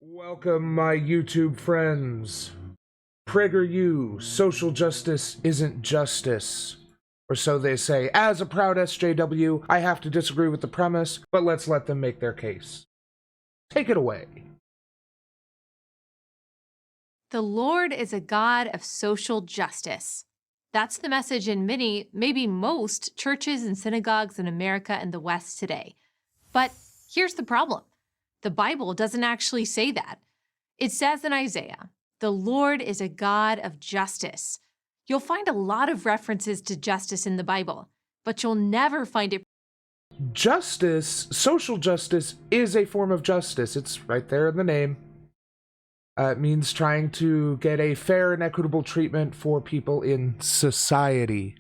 Welcome, my YouTube friends. Prager U, social justice isn't justice. Or so they say. As a proud SJW, I have to disagree with the premise, but let's let them make their case. Take it away. The Lord is a God of social justice. That's the message in many, maybe most, churches and synagogues in America and the West today. But here's the problem. The Bible doesn't actually say that. It says in Isaiah, the Lord is a God of justice. You'll find a lot of references to justice in the Bible, but you'll never find it. Justice, social justice, is a form of justice. It's right there in the name. It means trying to get a fair and equitable treatment for people in society.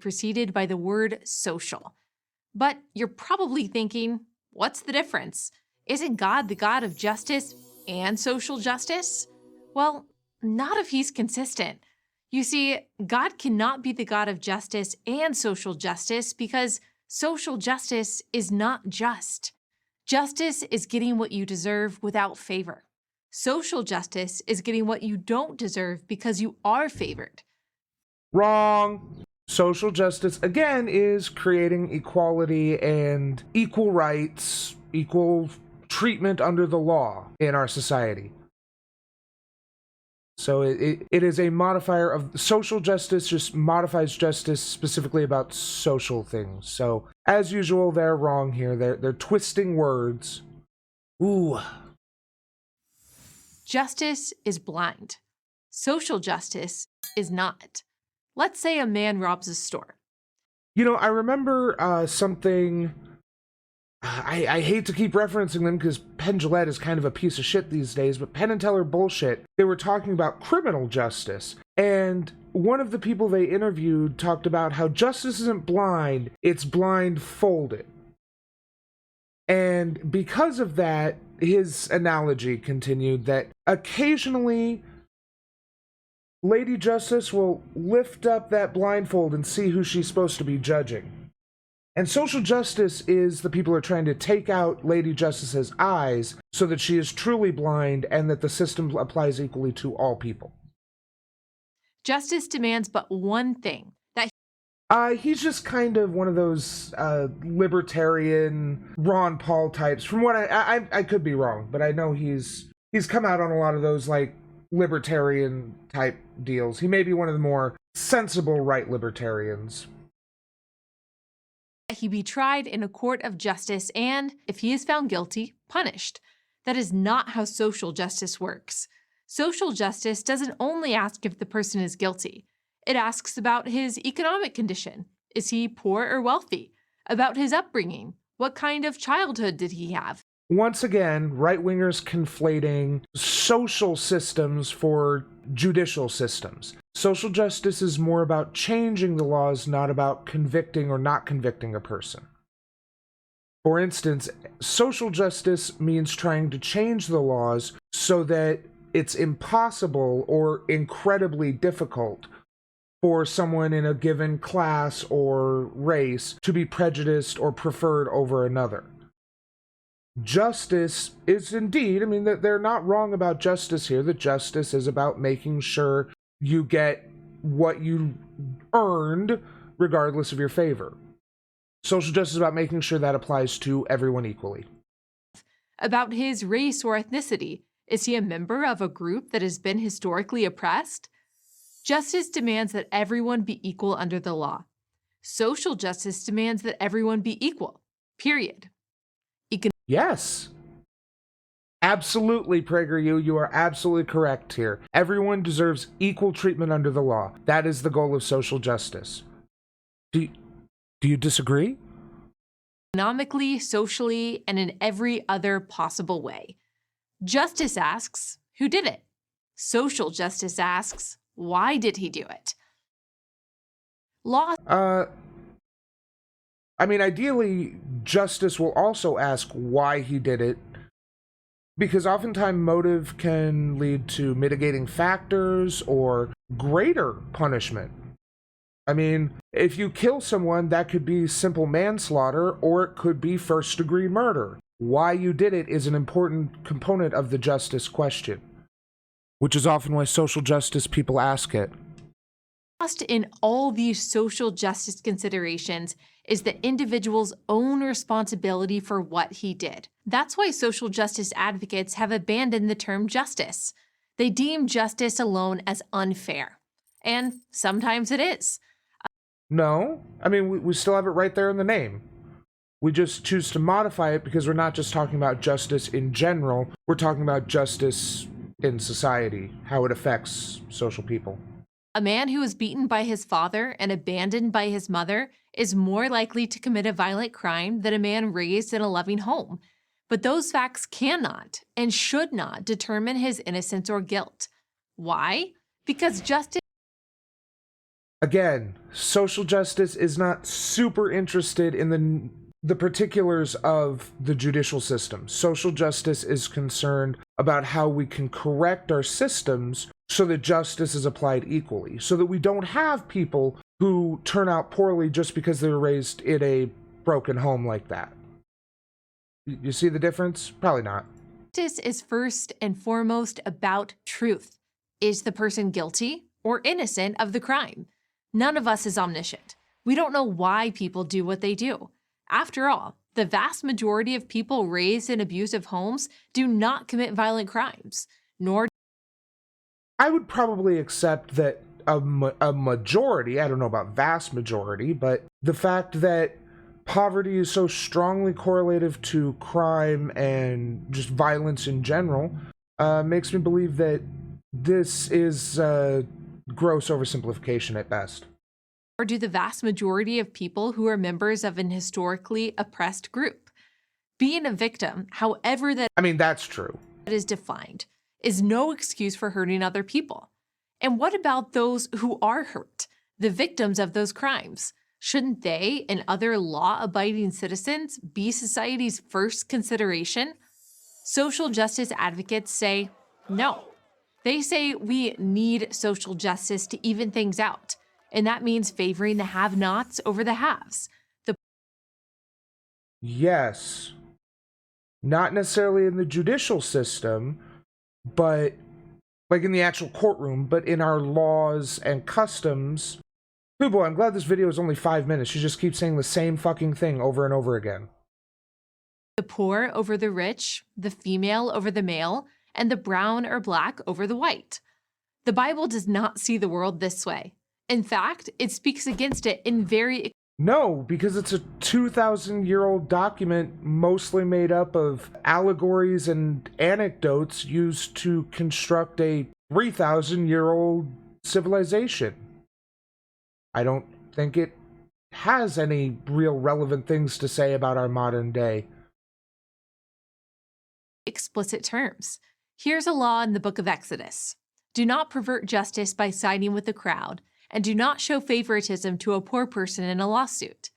Preceded by the word social. But you're probably thinking, what's the difference? Isn't God the God of justice and social justice? Well, not if he's consistent. You see, God cannot be the God of justice and social justice because social justice is not just. Justice is getting what you deserve without favor. Social justice is getting what you don't deserve because you are favored. Wrong. Social justice, again, is creating equality and equal rights, equal treatment under the law in our society. So it is a modifier of social justice, just modifies justice specifically about social things. So, as usual, they're wrong here. They're twisting words. Ooh. Justice is blind. Social justice is not. Let's say a man robs a store. You know, I remember something. I hate to keep referencing them because Penn Jillette is kind of a piece of shit these days, but Penn and Teller bullshit. They were talking about criminal justice, and one of the people they interviewed talked about how justice isn't blind, it's blindfolded. And because of that, his analogy continued that occasionally Lady Justice will lift up that blindfold and see who she's supposed to be judging. And social justice is the people are trying to take out Lady Justice's eyes so that she is truly blind and that the system applies equally to all people. Justice demands but one thing. He's just kind of one of those libertarian Ron Paul types. From what I could be wrong, but I know he's come out on a lot of those like libertarian type deals. He may be one of the more sensible right libertarians. He be tried in a court of justice and, if he is found guilty, punished. That is not how social justice works. Social justice doesn't only ask if the person is guilty. It asks about his economic condition. Is he poor or wealthy? About his upbringing. What kind of childhood did he have? Once again, right-wingers conflating social systems for judicial systems. Social justice is more about changing the laws, not about convicting or not convicting a person. For instance, social justice means trying to change the laws so that it's impossible or incredibly difficult for someone in a given class or race to be prejudiced or preferred over another. Justice is indeed, I mean, they're not wrong about justice here. That justice is about making sure you get what you earned regardless of your favor. Social justice is about making sure that applies to everyone equally. About his race or ethnicity. Is he a member of a group that has been historically oppressed? Justice demands that everyone be equal under the law. Social justice demands that everyone be equal, period. Yes. Absolutely, Prager U. You are absolutely correct here. Everyone deserves equal treatment under the law. That is the goal of social justice. Do you disagree? Economically, socially, and in every other possible way. Justice asks, who did it? Social justice asks, why did he do it? Law. I mean, ideally, justice will also ask why he did it, because oftentimes motive can lead to mitigating factors or greater punishment. I mean, if you kill someone, that could be simple manslaughter, or it could be first-degree murder. Why you did it is an important component of the justice question, which is often why social justice people ask it. Lost in all these social justice considerations is the individual's own responsibility for what he did. That's why social justice advocates have abandoned the term justice. They deem justice alone as unfair. And sometimes it is. No, I mean, we still have it right there in the name. We just choose to modify it because we're not just talking about justice in general, we're talking about justice in society, how it affects social people. A man who was beaten by his father and abandoned by his mother is more likely to commit a violent crime than a man raised in a loving home. But those facts cannot and should not determine his innocence or guilt. Why? Because justice. Again, social justice is not super interested in the particulars of the judicial system. Social justice is concerned about how we can correct our systems so that justice is applied equally, so that we don't have people who turn out poorly just because they were raised in a broken home like that. You see the difference? Probably not. Justice is first and foremost about truth. Is the person guilty or innocent of the crime? None of us is omniscient. We don't know why people do what they do. After all, the vast majority of people raised in abusive homes do not commit violent crimes, nor. I would probably accept that a majority, I don't know about vast majority, but the fact that poverty is so strongly correlative to crime and just violence in general makes me believe that this is gross oversimplification at best. Or do the vast majority of people who are members of an historically oppressed group. Being a victim, however that that's true, is defined, is no excuse for hurting other people. And what about those who are hurt, the victims of those crimes? Shouldn't they and other law-abiding citizens be society's first consideration? Social justice advocates say no. They say we need social justice to even things out, and that means favoring the have-nots over the haves. Yes. Not necessarily in the judicial system, but like in the actual courtroom, but in our laws and customs. Oh boy, I'm glad this video is only 5 minutes. She just keeps saying the same fucking thing over and over again. The poor over the rich, the female over the male, and the brown or black over the white. The Bible does not see the world this way. In fact, it speaks against it in very. No, because it's a 2,000-year-old document mostly made up of allegories and anecdotes used to construct a 3,000-year-old civilization. I don't think it has any real relevant things to say about our modern day. Explicit terms. Here's a law in the book of Exodus. Do not pervert justice by siding with the crowd, and do not show favoritism to a poor person in a lawsuit.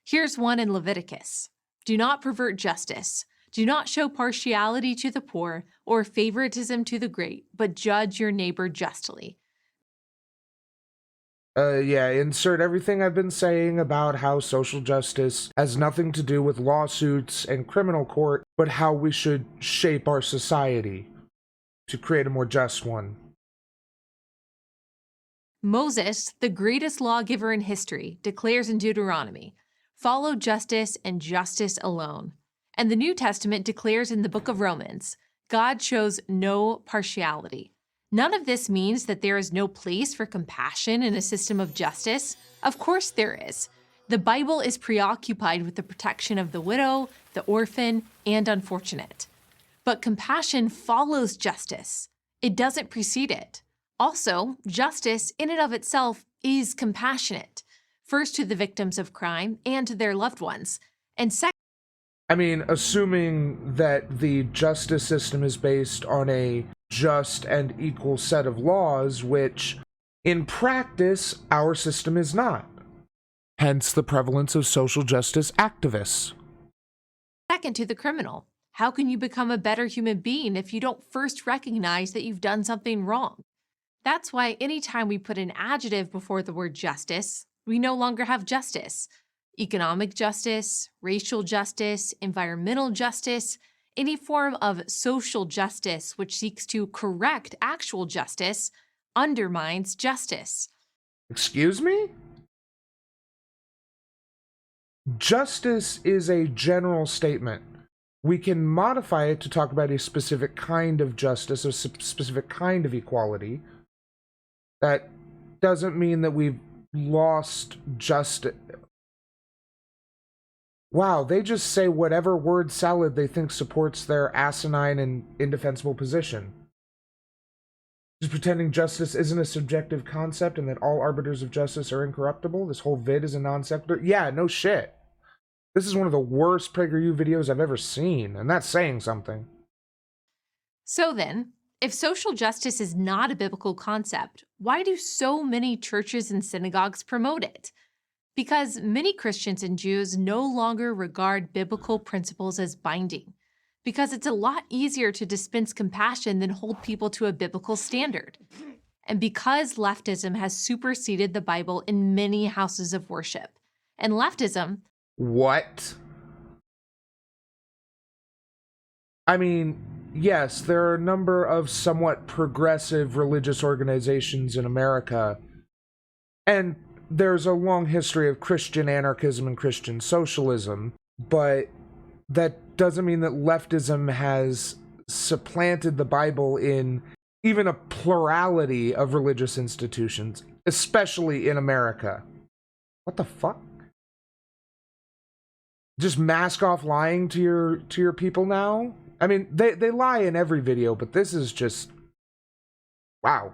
Here's one in Leviticus. Do not pervert justice. Do not show partiality to the poor or favoritism to the great, but judge your neighbor justly. Yeah, insert everything I've been saying about how social justice has nothing to do with lawsuits and criminal court, but how we should shape our society to create a more just one. Moses, the greatest lawgiver in history, declares in Deuteronomy, "Follow justice and justice alone." And the New Testament declares in the book of Romans, God shows no partiality. None of this means that there is no place for compassion in a system of justice. Of course there is. The Bible is preoccupied with the protection of the widow, the orphan, and unfortunate. But compassion follows justice. It doesn't precede it. Also, justice in and of itself is compassionate, first to the victims of crime and to their loved ones, and second. Assuming that the justice system is based on a just and equal set of laws, which, in practice, our system is not. Hence the prevalence of social justice activists. Second to the criminal. How can you become a better human being if you don't first recognize that you've done something wrong? That's why anytime we put an adjective before the word justice, we no longer have justice. economic justice, racial justice, environmental justice, any form of social justice which seeks to correct actual justice undermines justice. Excuse me? Justice is a general statement. We can modify it to talk about a specific kind of justice, a specific kind of equality. That doesn't mean that we've lost justice. Wow, they just say whatever word salad they think supports their asinine and indefensible position. Just pretending justice isn't a subjective concept and that all arbiters of justice are incorruptible. This whole vid is a non sequitur. Yeah, no shit. This is one of the worst Prager U videos I've ever seen, and that's saying something. So then, if social justice is not a biblical concept, why do so many churches and synagogues promote it? Because many Christians and Jews no longer regard biblical principles as binding, because it's a lot easier to dispense compassion than hold people to a biblical standard, and because leftism has superseded the Bible in many houses of worship. And leftism— What? I mean, yes, there are a number of somewhat progressive religious organizations in America, and there's a long history of Christian anarchism and Christian socialism, but that doesn't mean that leftism has supplanted the Bible in even a plurality of religious institutions, especially in America. What the fuck? Just mask off lying to your people now? I mean, they lie in every video, but this is just... wow.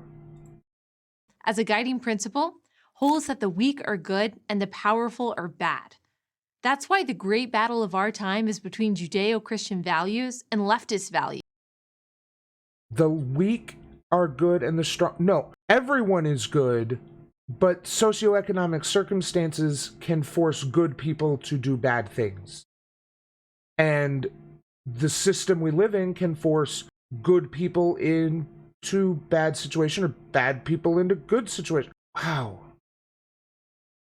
as a guiding principle, holds that the weak are good and the powerful are bad. That's why the great battle of our time is between Judeo-Christian values and leftist values. The weak are good and the strong... No, everyone is good, but socioeconomic circumstances can force good people to do bad things. And the system we live in can force good people into bad situation or bad people into good situation. Wow.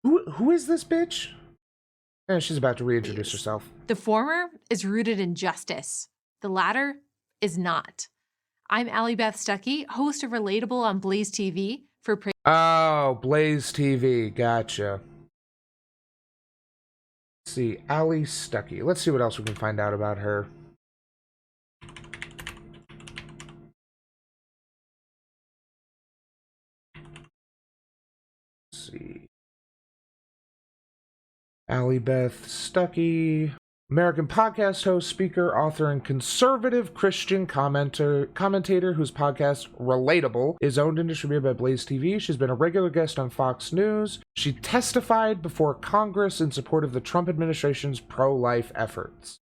Who is this bitch? She's about to reintroduce herself. The former is rooted in justice. The latter is not. I'm Allie Beth Stuckey, host of Relatable on Blaze TV for Oh, Blaze TV. Gotcha. Let's see, Allie Stuckey. Let's see what else we can find out about her. Let's see. Allie Beth Stuckey, American podcast host, speaker, author, and conservative Christian commentator whose podcast, Relatable, is owned and distributed by Blaze TV. She's been a regular guest on Fox News. She testified before Congress in support of the Trump administration's pro-life efforts.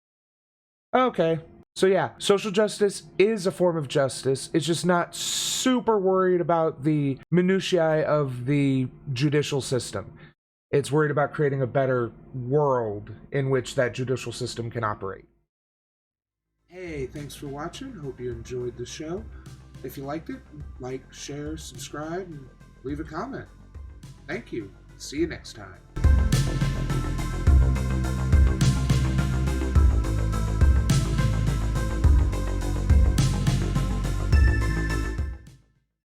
Okay. So yeah, social justice is a form of justice. It's just not super worried about the minutiae of the judicial system. It's worried about creating a better world in which that judicial system can operate. Hey, thanks for watching. Hope you enjoyed the show. If you liked it, like, share, subscribe, and leave a comment. Thank you. See you next time.